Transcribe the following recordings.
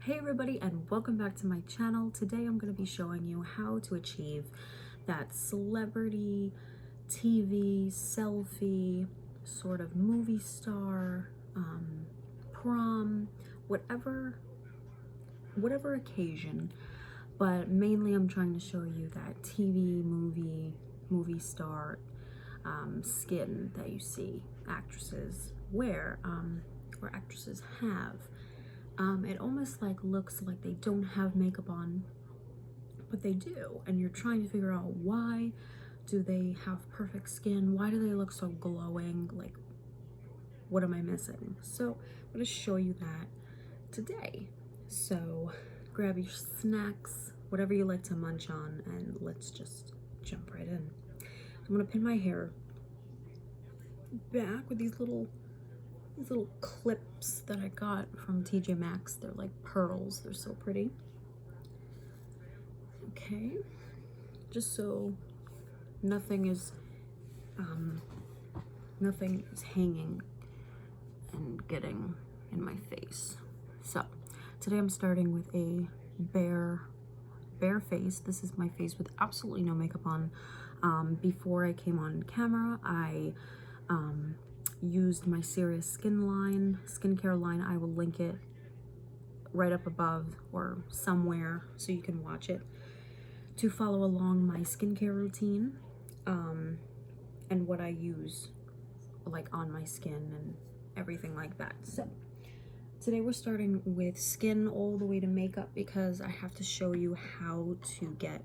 Hey everybody, and welcome back to my channel. Today I'm going to be showing you how to achieve that celebrity TV selfie sort of movie star prom, whatever occasion, but mainly I'm trying to show you that TV movie star skin that you see actresses wear, or actresses have. It almost like looks like they don't have makeup on, but they do, and you're trying to figure out why do they have perfect skin, why do they look so glowing, like what am I missing? So I'm going to show you that today. So grab your snacks, whatever you like to munch on, and let's just jump right in. I'm going to pin my hair back with these little clips that I got from TJ Maxx. They're like pearls. They're so pretty. Okay, just so nothing is hanging and getting in my face. So today I'm starting with a bare face. This is my face with absolutely no makeup on. Before I came on camera, I used my Serious skincare line. I will link it right up above or somewhere so you can watch it to follow along my skincare routine and what I use like on my skin and everything like that. So today we're starting with skin all the way to makeup because I have to show you how to get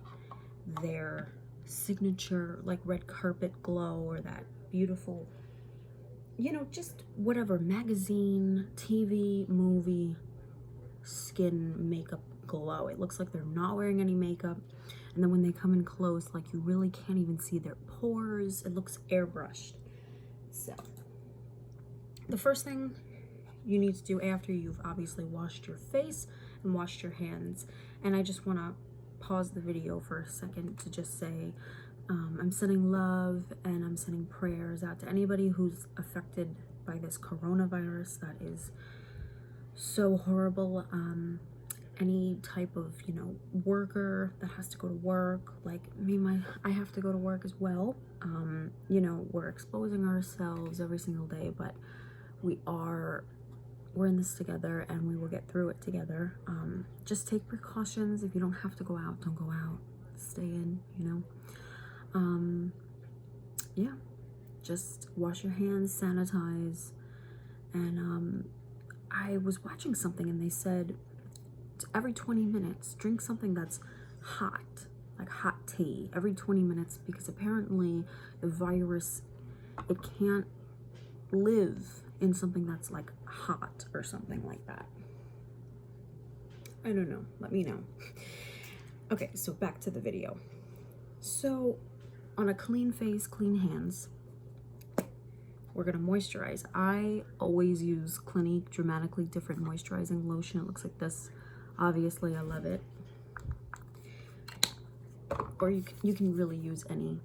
their signature like red carpet glow or that beautiful, you know, just whatever magazine, TV, movie, skin makeup glow. It looks like they're not wearing any makeup. And then when they come in close, like you really can't even see their pores. It looks airbrushed. So the first thing you need to do after you've obviously washed your face and washed your hands, and I just want to pause the video for a second to just say, I'm sending love and I'm sending prayers out to anybody who's affected by this coronavirus that is so horrible. Any type of, you know, worker that has to go to work, like me, I have to go to work as well. You know, we're exposing ourselves every single day, but we're in this together and we will get through it together. Just take precautions. If you don't have to go out, don't go out. Stay in, you know. Yeah, just wash your hands, sanitize. And I was watching something and they said every 20 minutes drink something that's hot, like hot tea, every 20 minutes, because apparently the virus, it can't live in something that's like hot or something like that. I don't know, let me know. Okay, so back to the video. So on a clean face, clean hands, we're gonna moisturize. I always use Clinique Dramatically Different Moisturizing Lotion. It looks like this. Obviously, I love it. Or you can really use any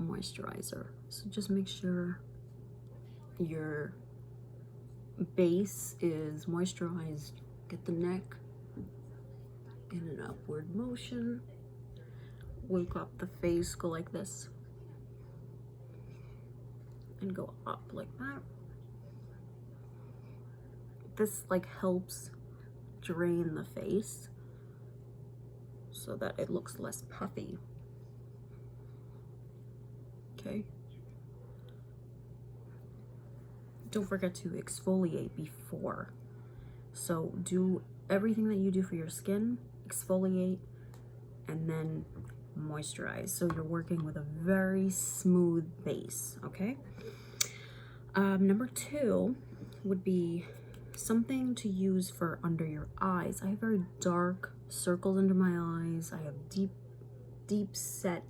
moisturizer. So just make sure your base is moisturized. Get the neck in an upward motion. Wake up the face, go like this. And go up like that. This like helps drain the face so that it looks less puffy. Okay. Don't forget to exfoliate before. So do everything that you do for your skin, exfoliate, and then moisturize. So you're working with a very smooth base, okay? Number 2 would be something to use for under your eyes. I have very dark circles under my eyes. I have deep set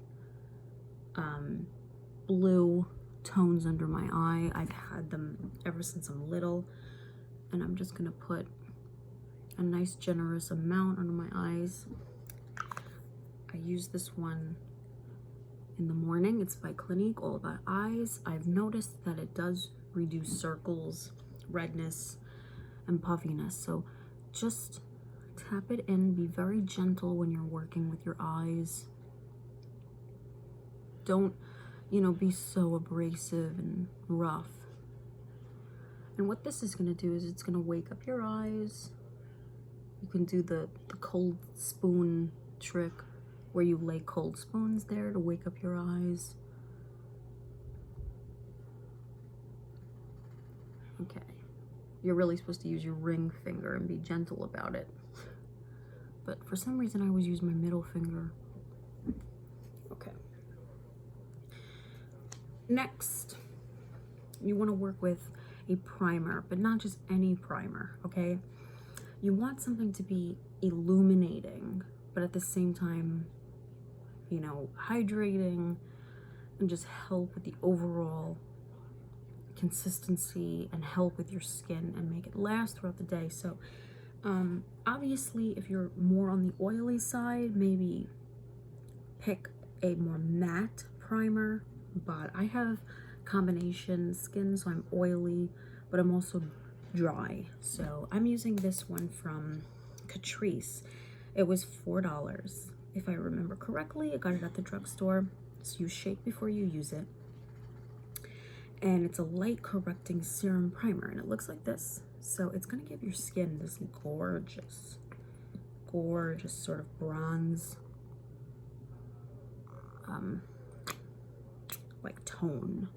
blue tones under my eye. I've had them ever since I'm little, and I'm just gonna put a nice generous amount under my eyes. I use this one in the morning. It's by Clinique, All About Eyes. I've noticed that it does reduce circles, redness, and puffiness. So just tap it in. Be very gentle when you're working with your eyes. Don't, you know, be so abrasive and rough. And what this is going to do is it's going to wake up your eyes. You can do the cold spoon trick where you lay cold spoons there to wake up your eyes. Okay. You're really supposed to use your ring finger and be gentle about it. But for some reason I always use my middle finger. Okay. Next, you want to work with a primer, but not just any primer, okay? You want something to be illuminating, but at the same time, you know, hydrating and just help with the overall consistency and help with your skin and make it last throughout the day. So obviously if you're more on the oily side, maybe pick a more matte primer, but I have combination skin, so I'm oily but I'm also dry, so I'm using this one from Catrice. It was $4 if I remember correctly. I got it at the drugstore. So you shake before you use it, and it's a light correcting serum primer, and it looks like this. So it's going to give your skin this gorgeous sort of bronze like tone,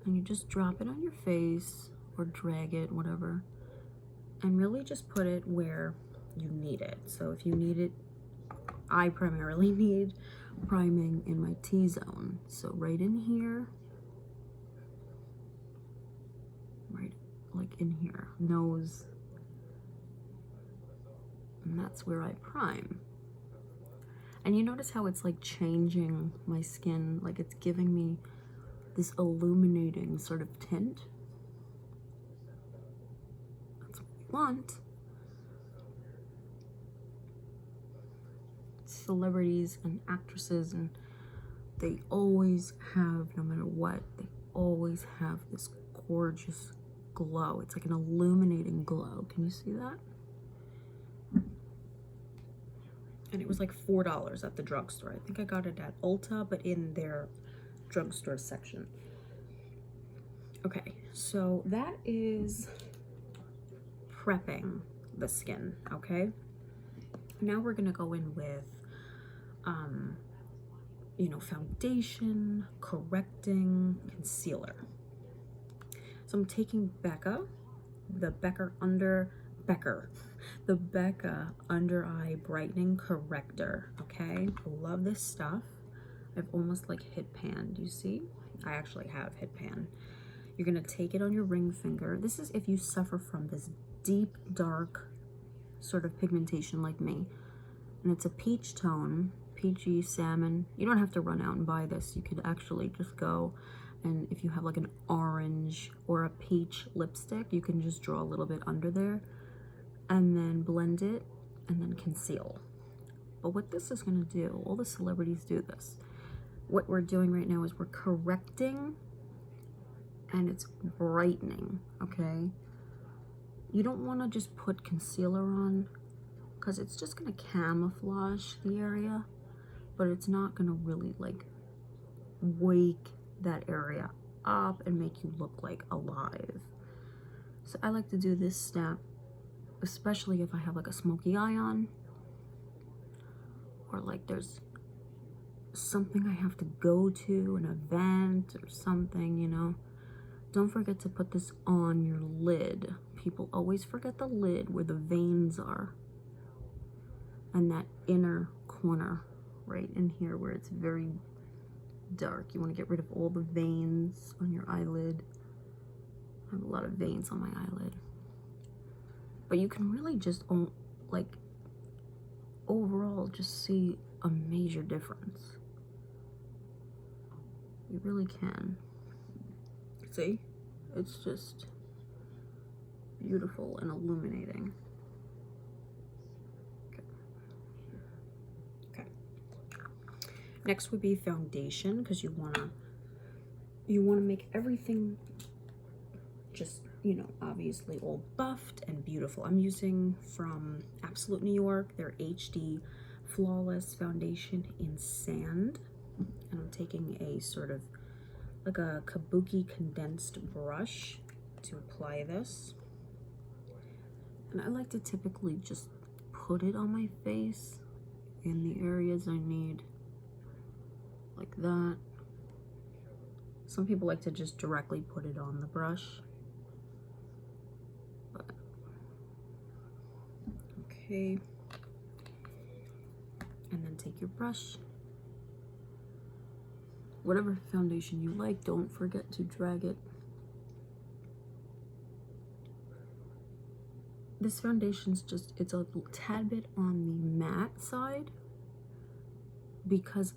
and you just drop it on your face or drag it, whatever, and really just put it where you need it. So if you need it, I primarily need priming in my T-zone, so right in here, right like in here, nose, and that's where I prime. And you notice how it's like changing my skin, like it's giving me this illuminating sort of tint. That's what we want. Celebrities and actresses, and they always have, no matter what, they always have this gorgeous glow. It's like an illuminating glow. Can you see that? And it was like $4 at the drugstore. I think I got it at Ulta, but in their drugstore section. Okay, so that is prepping the skin, okay? Now we're gonna go in with, you know, foundation, correcting, concealer. So I'm taking the Becca Under Eye Brightening Corrector, okay? I love this stuff. I've almost like hit pan. Do you see? I actually have hit pan. You're gonna take it on your ring finger. This is if you suffer from this deep, dark sort of pigmentation like me. And it's a peach tone, peachy salmon. You don't have to run out and buy this. You could actually just go, and if you have like an orange or a peach lipstick, you can just draw a little bit under there and then blend it and then conceal. But what this is gonna do, all the celebrities do this. What we're doing right now is we're correcting and it's brightening, okay? You don't wanna just put concealer on because it's just gonna camouflage the area, but it's not gonna really like wake that area up and make you look like alive. So I like to do this step, especially if I have like a smoky eye on, or like there's something I have to go to, an event or something, you know. Don't forget to put this on your lid. People always forget the lid where the veins are, and that inner corner right in here where it's very dark. You want to get rid of all the veins on your eyelid. I have a lot of veins on my eyelid, but you can really just like overall just see a major difference. You really can. See? It's just beautiful and illuminating. Okay. Next would be foundation, because you wanna make everything just you know, obviously all buffed and beautiful. I'm using from Absolute New York, their HD Flawless Foundation in Sand. And I'm taking a sort of like a kabuki condensed brush to apply this. And I like to typically just put it on my face in the areas I need, like that. Some people like to just directly put it on the brush. But, okay. And then take your brush. Whatever foundation you like, don't forget to drag it. This foundation's just, it's a tad bit on the matte side because,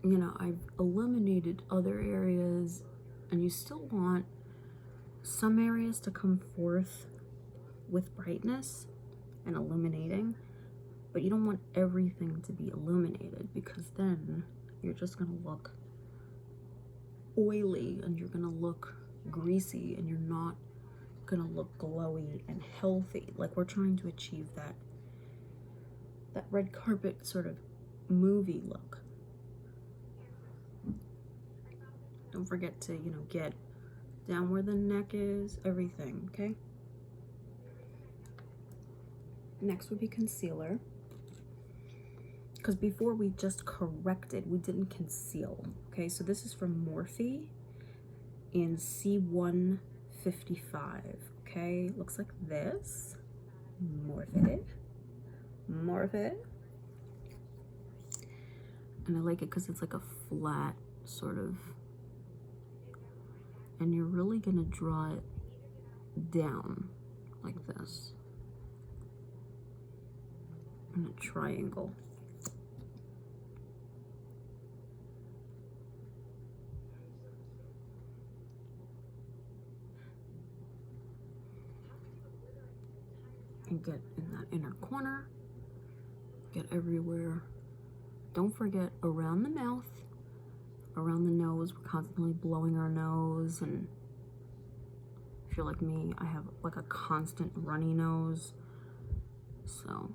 you know, I've eliminated other areas and you still want some areas to come forth with brightness and illuminating, but you don't want everything to be illuminated because then you're just gonna look oily and you're gonna look greasy and you're not gonna look glowy and healthy. Like we're trying to achieve that red carpet sort of movie look. Don't forget to, you know, get down where the neck is, everything, okay? Next would be concealer. Because before we just corrected, we didn't conceal, okay? So this is from Morphe in C155, okay? Looks like this. Morphe. And I like it because it's like a flat sort of, and you're really gonna draw it down like this in a triangle. And get in that inner corner, get everywhere. Don't forget around the mouth, around the nose. We're constantly blowing our nose, and if you're like me, I have like a constant runny nose. So,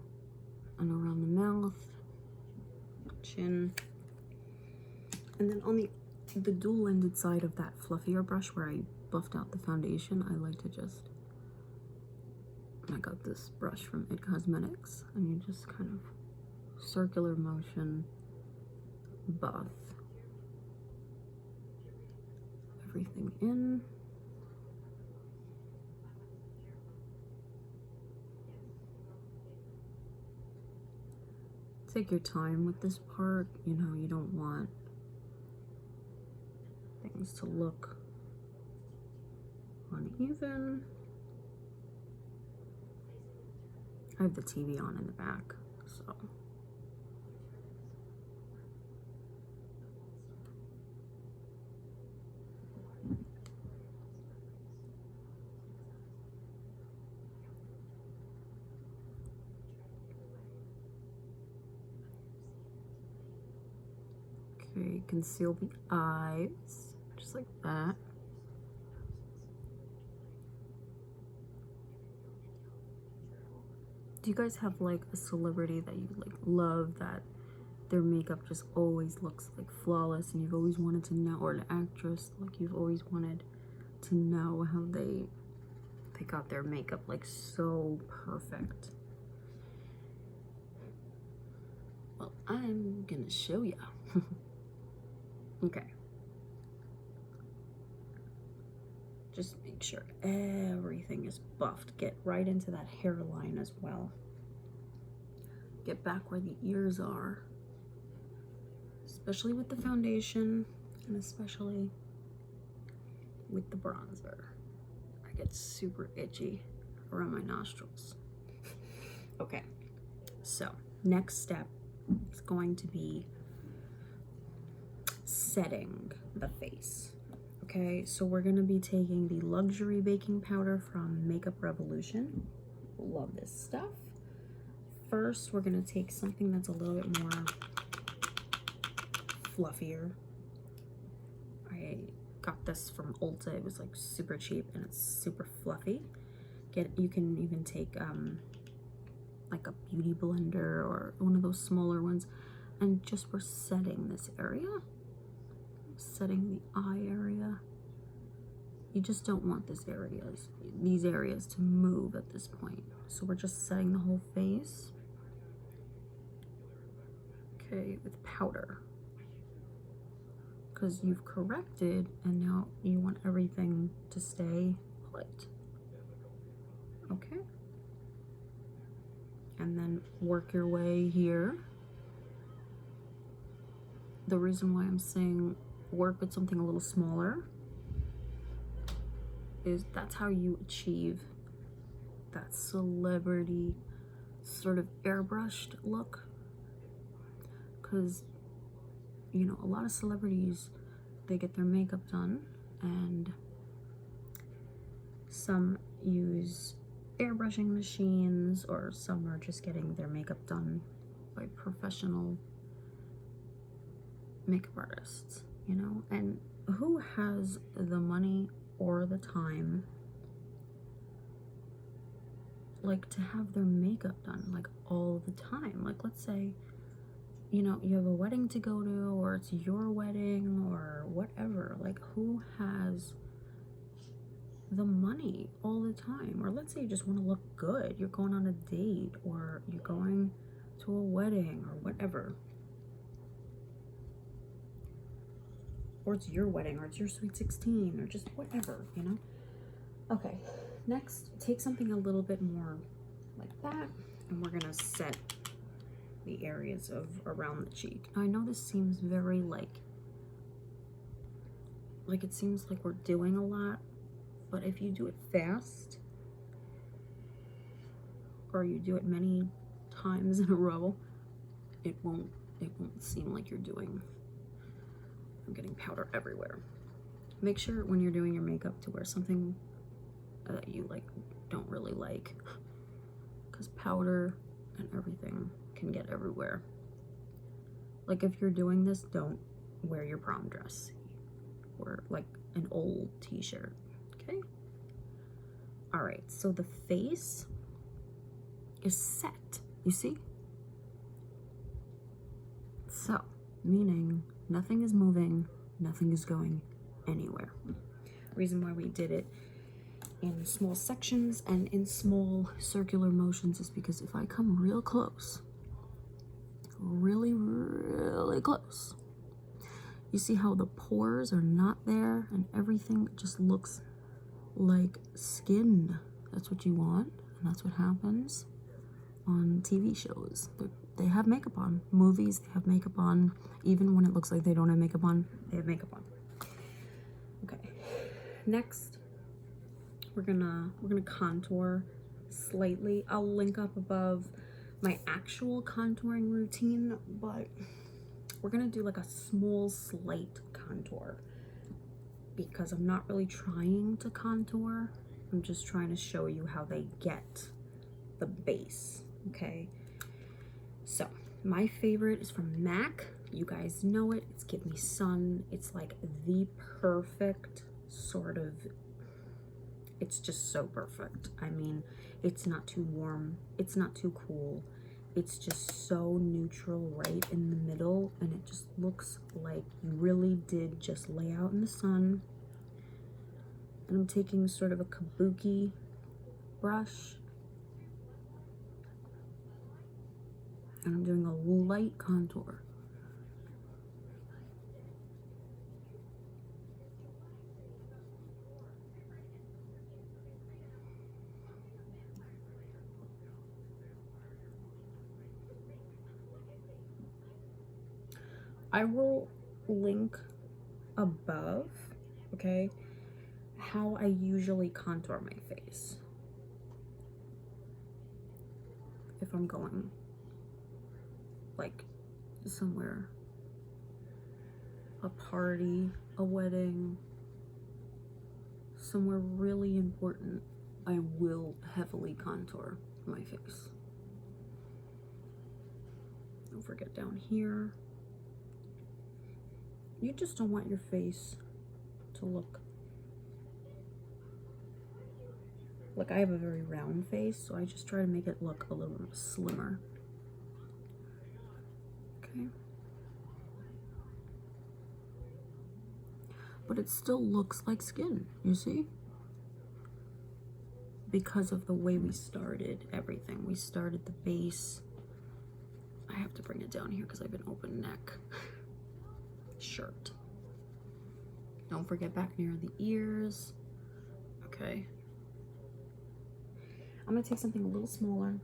and around the mouth, chin, and then on the dual-ended side of that fluffier brush where I buffed out the foundation, I like to just, I got this brush from It Cosmetics, and you just kind of circular motion buff everything in. Take your time with this part, you know, you don't want things to look uneven. I have the TV on in the back, so. Okay, conceal the eyes, just like that. Do you guys have like a celebrity that you like love, that their makeup just always looks like flawless and you've always wanted to know, or an actress, like you've always wanted to know how they got their makeup like so perfect? Well, I'm gonna show ya. Okay. Just make sure everything is buffed. Get right into that hairline as well. Get back where the ears are, especially with the foundation and especially with the bronzer. I get super itchy around my nostrils. Okay, so next step is going to be setting the face. Okay, so we're gonna be taking the Luxury Baking Powder from Makeup Revolution. Love this stuff. First, we're gonna take something that's a little bit more fluffier. I got this from Ulta. It was like super cheap and it's super fluffy. You can even take like a beauty blender or one of those smaller ones, and just we're setting this area, setting the eye area. You just don't want these areas to move at this point. So we're just setting the whole face. Okay, with powder. Because you've corrected and now you want everything to stay put. Okay. And then work your way here. The reason why I'm saying work with something a little smaller is that's how you achieve that celebrity sort of airbrushed look. Because, you know, a lot of celebrities, they get their makeup done and some use airbrushing machines, or some are just getting their makeup done by professional makeup artists, you know? And who has the money or the time like to have their makeup done like all the time? Like, let's say, you know, you have a wedding to go to, or it's your wedding or whatever. Like, who has the money all the time? Or let's say you just want to look good, you're going on a date or you're going to a wedding or whatever, or it's your wedding or it's your sweet 16 or just whatever, you know? Okay, next, take something a little bit more like that, and we're gonna set the areas of around the cheek. Now, I know this seems very like it seems like we're doing a lot, but if you do it fast or you do it many times in a row, it won't seem like you're doing. I'm getting powder everywhere. Make sure when you're doing your makeup to wear something that you like don't really like, because powder and everything can get everywhere. Like, if you're doing this, don't wear your prom dress or like an old t-shirt. Okay. All right, so the face is set, you see? So, meaning nothing is moving, nothing is going anywhere. Reason why we did it in small sections and in small circular motions is because if I come real close, really, really close, you see how the pores are not there and everything just looks like skin. That's what you want, and that's what happens on TV shows. They have makeup on. Movies, they have makeup on. Even when it looks like they don't have makeup on, they have makeup on. Okay, next we're gonna contour slightly. I'll link up above my actual contouring routine, but we're gonna do like a small slight contour because I'm not really trying to contour. I'm just trying to show you how they get the base. Okay, so my favorite is from MAC. You guys know it. It's Give Me Sun. It's like the perfect sort of, it's just so perfect. I mean, it's not too warm, it's not too cool, it's just so neutral right in the middle, and it just looks like you really did just lay out in the sun. And I'm taking sort of a kabuki brush and I'm doing a light contour. I will link above, okay, how I usually contour my face. If I'm going like somewhere, a party, a wedding, somewhere really important, I will heavily contour my face. Don't forget down here. You just don't want your face to look like, I have a very round face, so I just try to make it look a little bit slimmer. Okay. But it still looks like skin, you see? Because of the way we started everything. We started the base. I have to bring it down here because I have an open neck shirt. Don't forget back near the ears. Okay. I'm gonna take something a little smaller,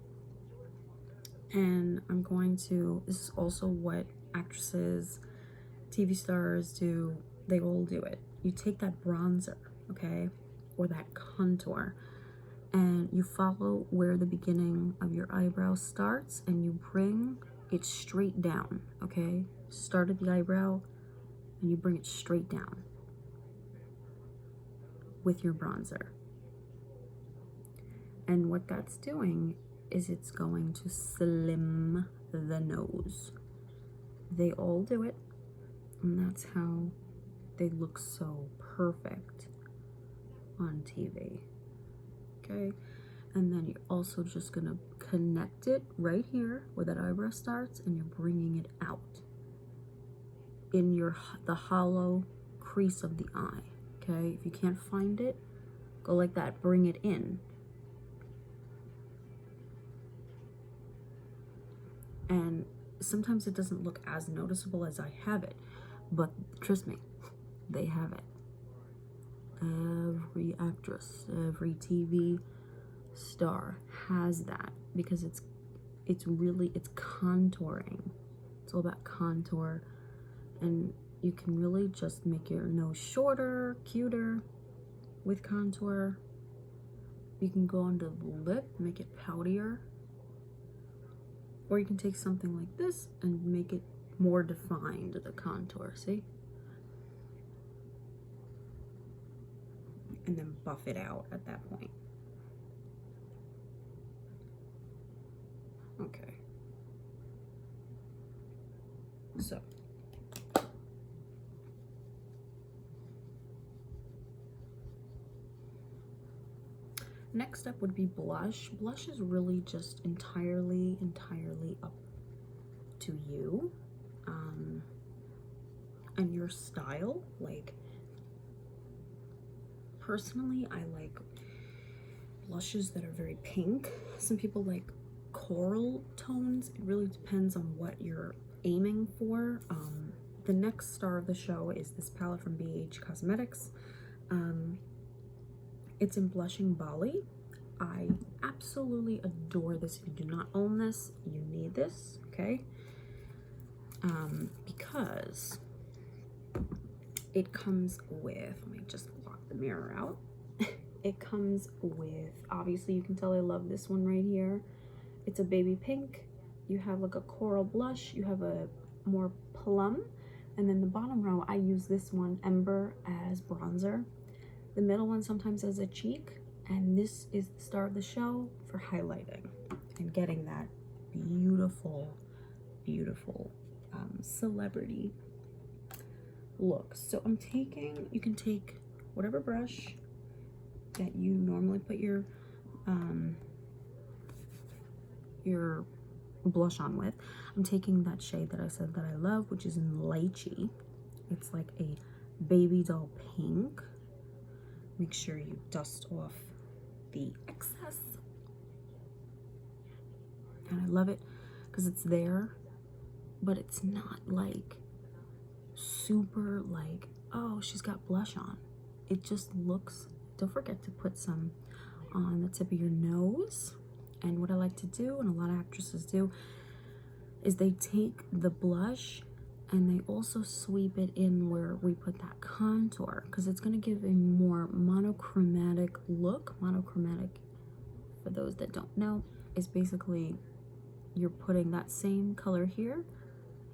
and I'm going to, this is also what actresses, TV stars do. They all do it. You take that bronzer, okay, or that contour, and you follow where the beginning of your eyebrow starts, and you bring it straight down, okay? Start at the eyebrow, and you bring it straight down with your bronzer. And what that's doing is it's going to slim the nose. They all do it, and that's how they look so perfect on TV. Okay, and then you're also just gonna connect it right here where that eyebrow starts, and you're bringing it out in the hollow crease of the eye. Okay, if you can't find it, go like that, bring it in. And sometimes it doesn't look as noticeable as I have it, but trust me, they have it. Every actress, every TV star has that, because it's contouring. It's all about contour, and you can really just make your nose shorter, cuter with contour. You can go under the lip, make it poutier. Or you can take something like this and make it more defined, the contour, see? And then buff it out at that point. Okay. So. Next up would be blush. Blush is really just entirely up to you and your style. Like, personally, I like blushes that are very pink. Some people like coral tones. It really depends on what you're aiming for. The next star of the show is this palette from BH Cosmetics. It's in Blushing Bali. I absolutely adore this. If you do not own this, you need this, okay? Because it comes with, let me just lock the mirror out. It comes with, obviously you can tell I love this one right here. It's a baby pink. You have like a coral blush. You have a more plum. And then the bottom row, I use this one, Ember, as bronzer. The middle one sometimes as a cheek, and this is the star of the show for highlighting and getting that beautiful, beautiful celebrity look. So I'm taking, you can take whatever brush that you normally put your blush on with. I'm taking that shade that I said that I love, which is in Lychee. It's like a baby doll pink. Make sure you dust off the excess. And I love it because it's there, but it's not like super like, oh, she's got blush on. It just looks, don't forget to put some on the tip of your nose. And what I like to do, and a lot of actresses do, is they take the blush and they also sweep it in where we put that contour, because it's going to give a more monochromatic look. Monochromatic, for those that don't know, is basically you're putting that same color here,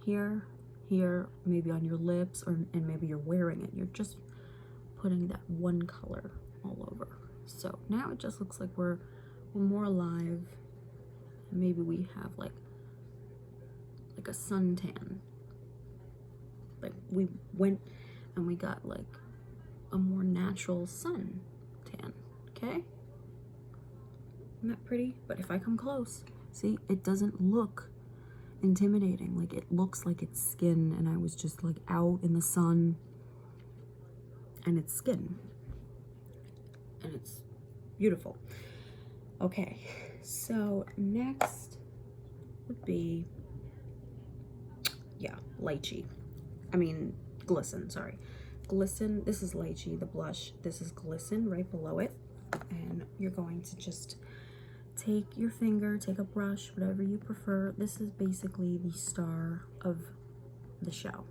here, here, maybe on your lips, and maybe you're wearing it. You're just putting that one color all over. So now it just looks like we're more alive. Maybe we have like a suntan. Like we went and we got like a more natural sun tan, okay? Isn't that pretty? But if I come close, see, it doesn't look intimidating. Like, it looks like it's skin and I was just like out in the sun and it's skin. And it's beautiful. Okay, so next would be, yeah, lychee. I mean, glisten, sorry. Glisten, this is lychee, the blush. This is glisten right below it. And you're going to just take your finger, take a brush, whatever you prefer. This is basically the star of the show.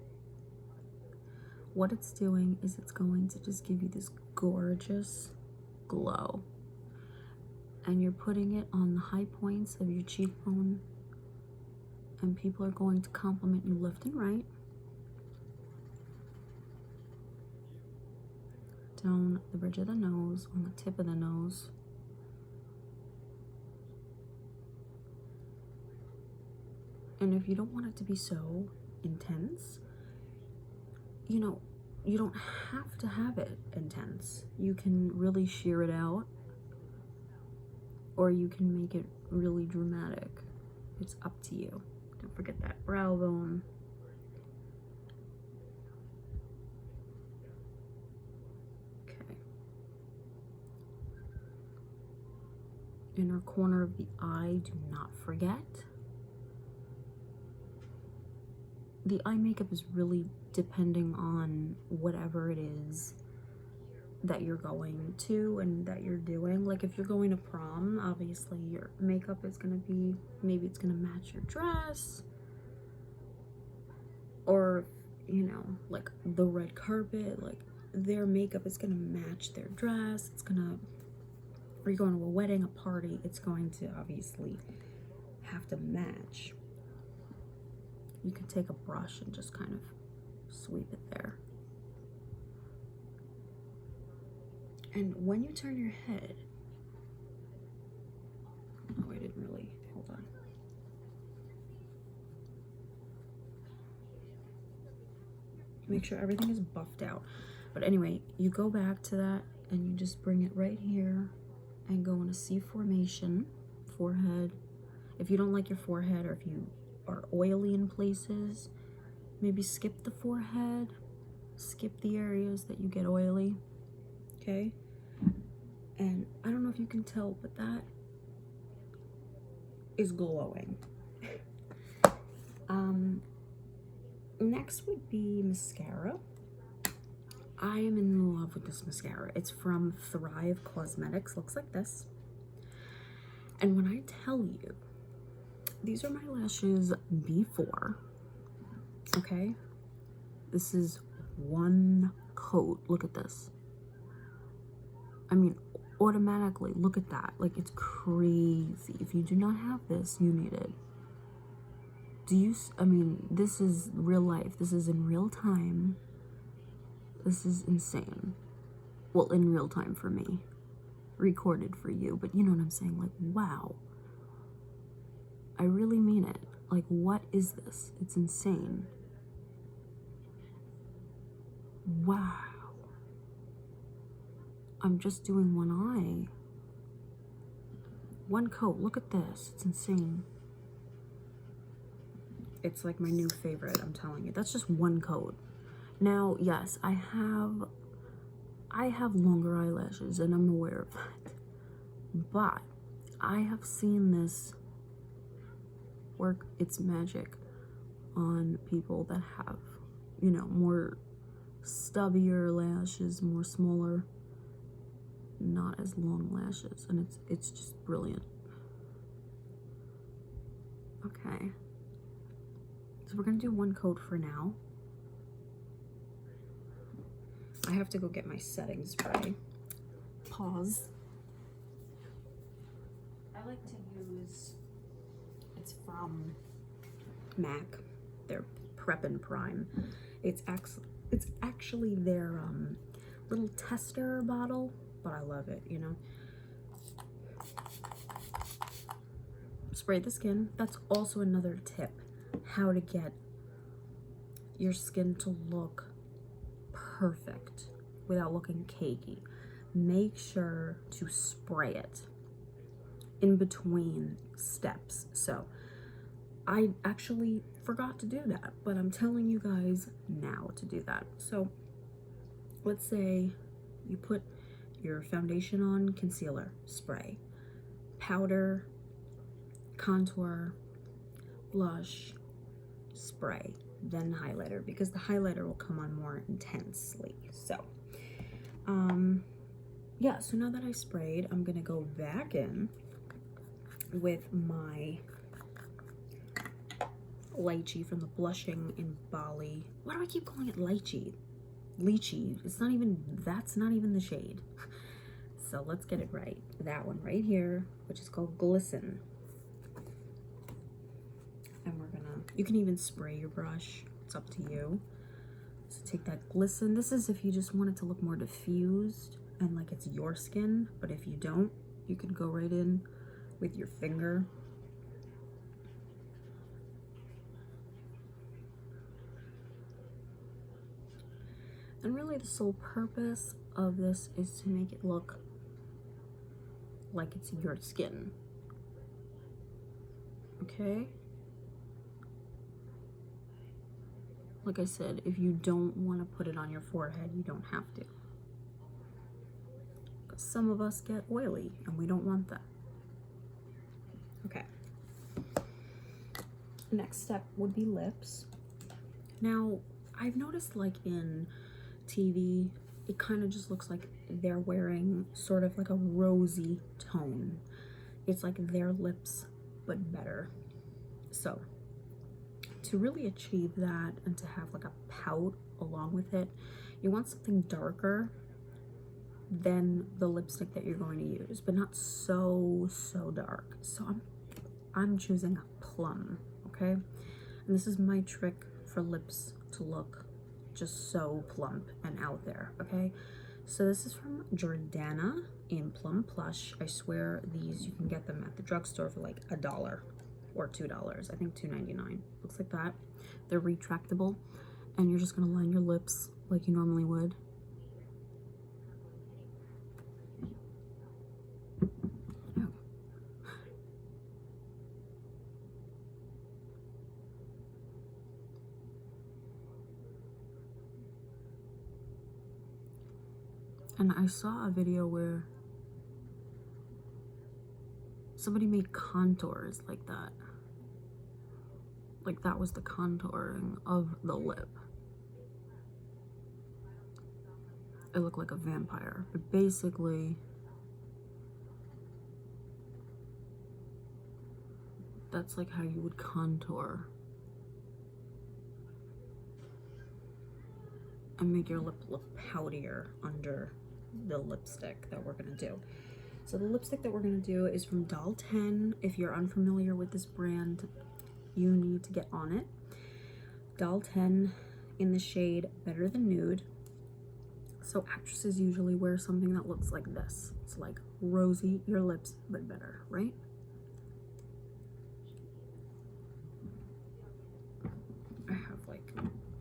What it's doing is it's going to just give you this gorgeous glow. And you're putting it on the high points of your cheekbone. And people are going to compliment you left and right. Down the bridge of the nose, on the tip of the nose. And if you don't want it to be so intense, you know, you don't have to have it intense. You can really sheer it out, or you can make it really dramatic. It's up to you. Don't forget that brow bone. Okay. Inner corner of the eye, do not forget. The eye makeup is really depending on whatever it is that you're going to and that you're doing. Like if you're going to prom, obviously your makeup is gonna be, maybe it's gonna match your dress, or you know, like the red carpet, like their makeup is gonna match their dress. It's gonna, or you're going to a wedding, a party, it's going to obviously have to match. You can take a brush and just kind of sweep it there. And when you turn your head, oh, I didn't really, hold on. Make sure everything is buffed out. But anyway, you go back to that and you just bring it right here and go in a C formation, forehead. If you don't like your forehead, or if you are oily in places, maybe skip the forehead, skip the areas that you get oily, okay? And I don't know if you can tell, but that is glowing. Next would be mascara. I am in love with this mascara. It's from Thrive Cosmetics, looks like this. And when I tell you, these are my lashes before, okay? This is one coat, look at this. I mean, automatically, look at that, like it's crazy. If you do not have this, you need it. I mean, this is real life. This is in real time. This is insane. Well, in real time for me. Recorded for you, but you know what I'm saying? Like, wow. I really mean it. Like, what is this? It's insane. Wow. I'm just doing one eye. One coat. Look at this. It's insane. It's like my new favorite, I'm telling you. That's just one coat. Now, yes, I have longer eyelashes and I'm aware of that. But I have seen this work its magic on people that have, you know, more stubbier lashes, more smaller, not as long lashes, and it's just brilliant. Okay. So we're gonna do one coat for now. I have to go get my setting spray. Pause. I like to use, it's from MAC, their Prep and Prime. It's actually their little tester bottle, but I love it, you know. Spray the skin. That's also another tip, how to get your skin to look perfect without looking cakey, make sure to spray it in between steps. So I actually forgot to do that, but I'm telling you guys now to do that. So let's say you put your foundation on, concealer, spray, powder, contour, blush, spray, then highlighter, because the highlighter will come on more intensely. So yeah, so now that I sprayed, I'm gonna go back in with my lychee from the Blushing in Bali. Why do I keep calling it lychee? Lychee. It's not even, that's not even the shade. So let's get it right. That one right here, which is called Glisten. And we're gonna, you can even spray your brush. It's up to you. So take that Glisten. This is if you just want it to look more diffused and like it's your skin. But if you don't, you can go right in with your finger. And really the sole purpose of this is to make it look like it's your skin. Okay? Like I said, if you don't want to put it on your forehead, you don't have to. Because some of us get oily and we don't want that. Okay. Next step would be lips. Now, I've noticed like in TV, it kind of just looks like they're wearing sort of like a rosy tone. It's like their lips, but better. So to really achieve that and to have like a pout along with it, you want something darker than the lipstick that you're going to use, but not so dark. So I'm choosing a plum, okay? And this is my trick for lips to look just so plump and out there, okay? So this is from Jordana in Plum Plush. I swear these, you can get them at the drugstore for like $1 or $2. I think $2.99. Looks like that. They're retractable, and you're just gonna line your lips like you normally would. And I saw a video where somebody made contours like that. Like that was the contouring of the lip. It looked like a vampire, but basically that's like how you would contour and make your lip look poutier under the lipstick that we're gonna do. So the lipstick that we're gonna do is from Doll 10. If you're unfamiliar with this brand, you need to get on it. Doll 10 in the shade Better Than Nude. So actresses usually wear something that looks like this. It's like rosy, your lips, but better, right? I have like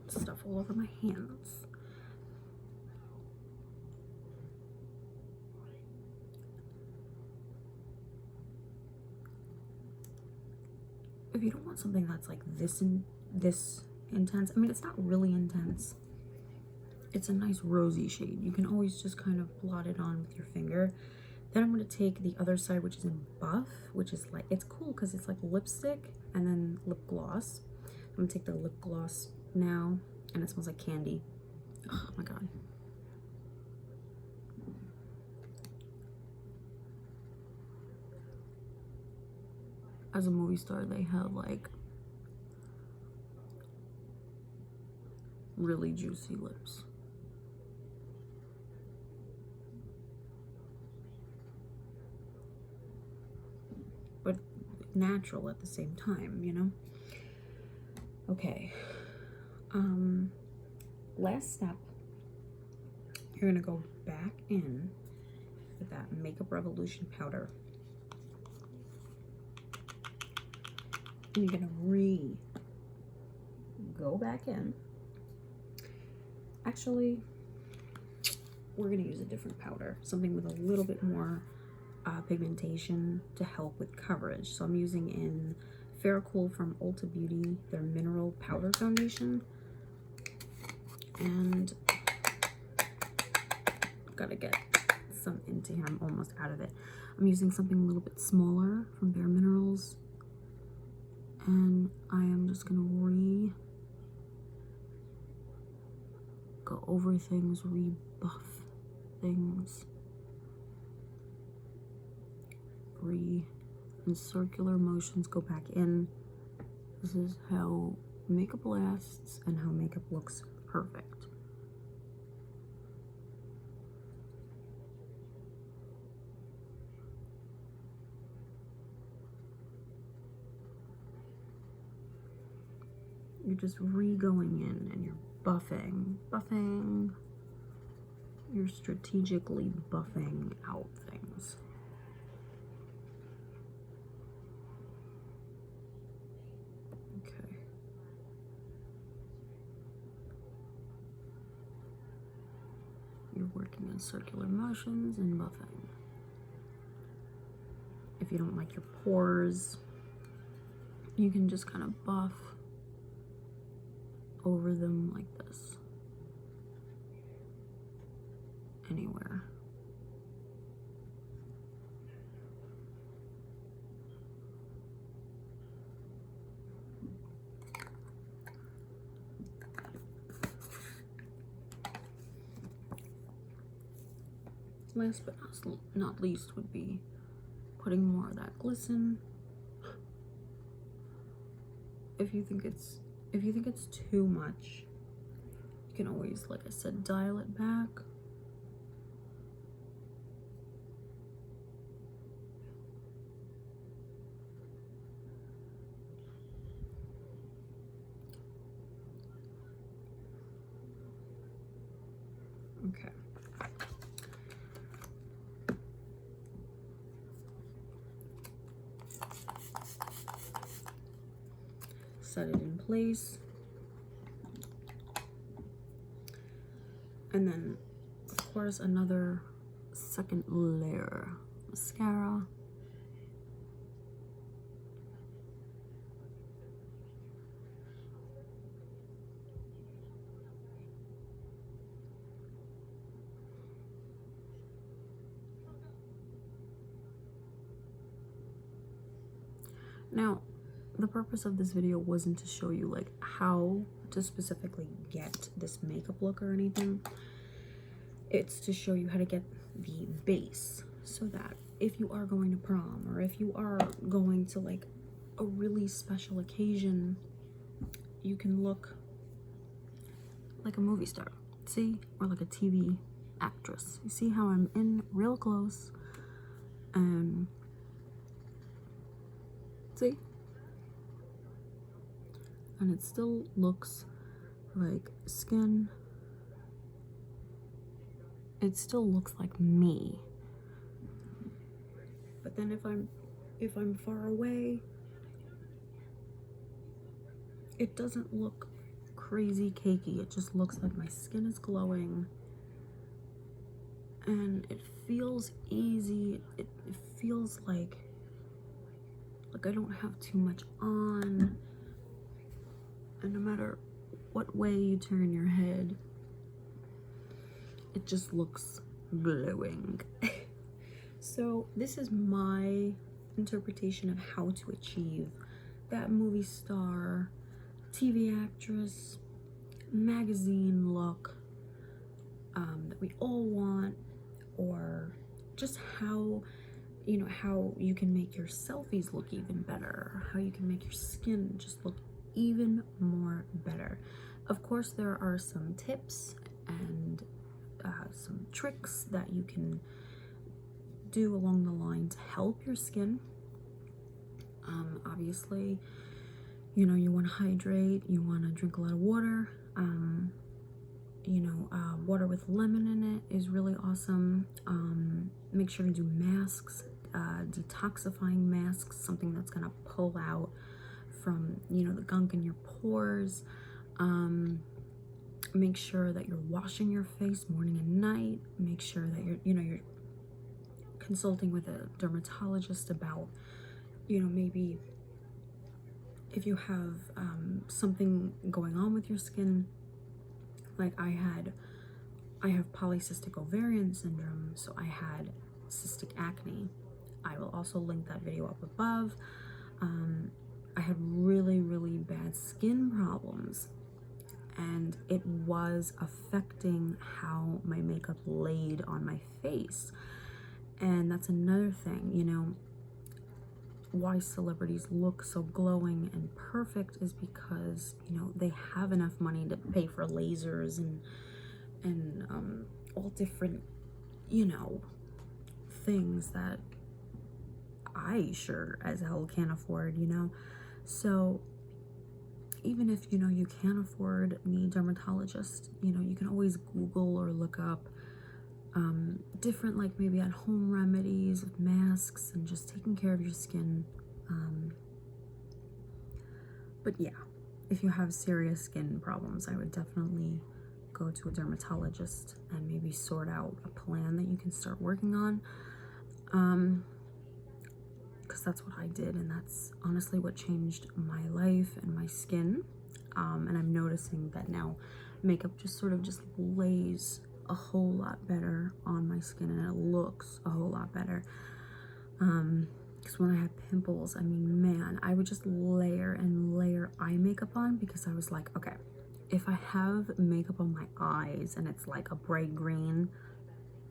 stuff all over my hands. If you don't want something that's like this intense, I mean, it's not really intense. It's a nice rosy shade. You can always just kind of blot it on with your finger. Then I'm going to take the other side, which is in Buff, which is like, it's cool because it's like lipstick and then lip gloss. I'm going to take the lip gloss now, and it smells like candy. Oh my God. As a movie star, they have like really juicy lips. But natural at the same time, you know? Okay. Last step, you're gonna go back in with that Makeup Revolution powder. And you're gonna go back in. Actually, we're gonna use a different powder, something with a little bit more pigmentation to help with coverage. So I'm using in Ferrocool from Ulta Beauty, their mineral powder foundation, and gotta get some into here. I'm almost out of it. I'm using something a little bit smaller from Bare Minerals, and I am just gonna go over things, rebuff things, in circular motions, go back in. This is how makeup lasts and how makeup looks perfect. You're just going in and you're buffing. You're strategically buffing out things. Okay. You're working in circular motions and buffing. If you don't like your pores, you can just kind of buff over them like this. Anywhere. Last but not least would be putting more of that glisten. If you think it's too much, you can always, like I said, dial it back. Okay. Set it in place. And then, of course, another second layer mascara. Now, the purpose of this video wasn't to show you like how to specifically get this makeup look or anything. It's to show you how to get the base, so that if you are going to prom or if you are going to like a really special occasion, you can look like a movie star, see, or like a TV actress. You see how I'm in real close and see? And it still looks like skin. It still looks like me. But then if I'm far away, it doesn't look crazy cakey. It just looks like my skin is glowing. And it feels easy. It feels like I don't have too much on. And no matter what way you turn your head, it just looks glowing. So this is my interpretation of how to achieve that movie star, TV actress, magazine look that we all want, or just how, you know, how you can make your selfies look even better, how you can make your skin just look even more better. Of course, there are some tips and some tricks that you can do along the line to help your skin. Obviously, you know, you want to hydrate, you want to drink a lot of water. Water with lemon in it is really awesome. Make sure to do masks, detoxifying masks, something that's gonna pull out from, you know, the gunk in your pores. make sure that you're washing your face morning and night. Make sure that you're consulting with a dermatologist about, maybe if you have something going on with your skin. Like I have polycystic ovarian syndrome, so I had cystic acne. I will also link that video up above. I had really, really bad skin problems, and it was affecting how my makeup laid on my face. And that's another thing, why celebrities look so glowing and perfect is because, they have enough money to pay for lasers and all different, things that I sure as hell can't afford, So even if, you can't afford any dermatologist, you can always Google or look up different, like maybe at home remedies, masks, and just taking care of your skin. But yeah, if you have serious skin problems, I would definitely go to a dermatologist and maybe sort out a plan that you can start working on. Because that's what I did, and that's honestly what changed my life and my skin. And I'm noticing that now makeup just lays a whole lot better on my skin, and it looks a whole lot better. Because when I had pimples, I mean, man, I would just layer and layer eye makeup on, because I was like, okay, if I have makeup on my eyes and it's like a bright green,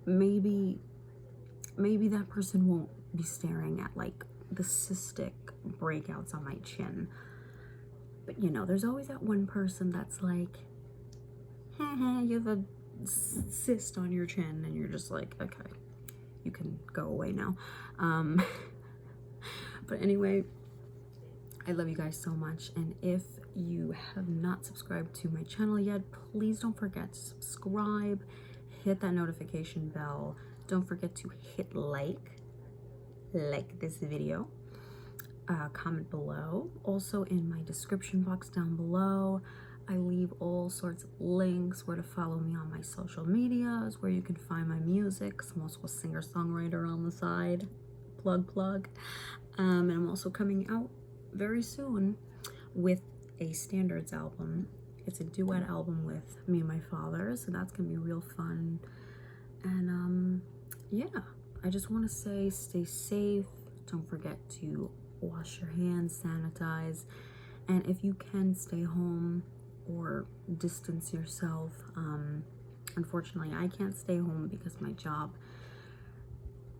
maybe that person won't be staring at like the cystic breakouts on my chin. But there's always that one person that's like, you have a cyst on your chin, and you're just like, okay, you can go away now. But anyway, I love you guys so much, and if you have not subscribed to my channel yet, please don't forget to subscribe, hit that notification bell, don't forget to hit like this video, comment below. Also in my description box down below, I leave all sorts of links where to follow me on my social medias, where you can find my music, because I'm also a singer-songwriter on the side. Plug. And I'm also coming out very soon with a standards album. It's a duet album with me and my father, so that's gonna be real fun. And yeah, I just want to say, stay safe. Don't forget to wash your hands, sanitize, and if you can, stay home or distance yourself. Unfortunately, I can't stay home because my job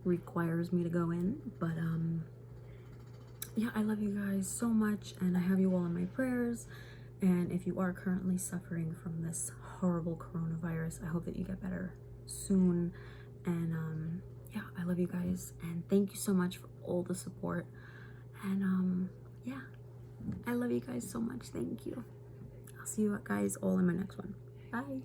requires me to go in, but yeah, I love you guys so much, and I have you all in my prayers. And if you are currently suffering from this horrible coronavirus, I hope that you get better soon. And yeah, I love you guys, and thank you so much for all the support. And yeah, I love you guys so much. Thank you. I'll see you guys all in my next one. Bye.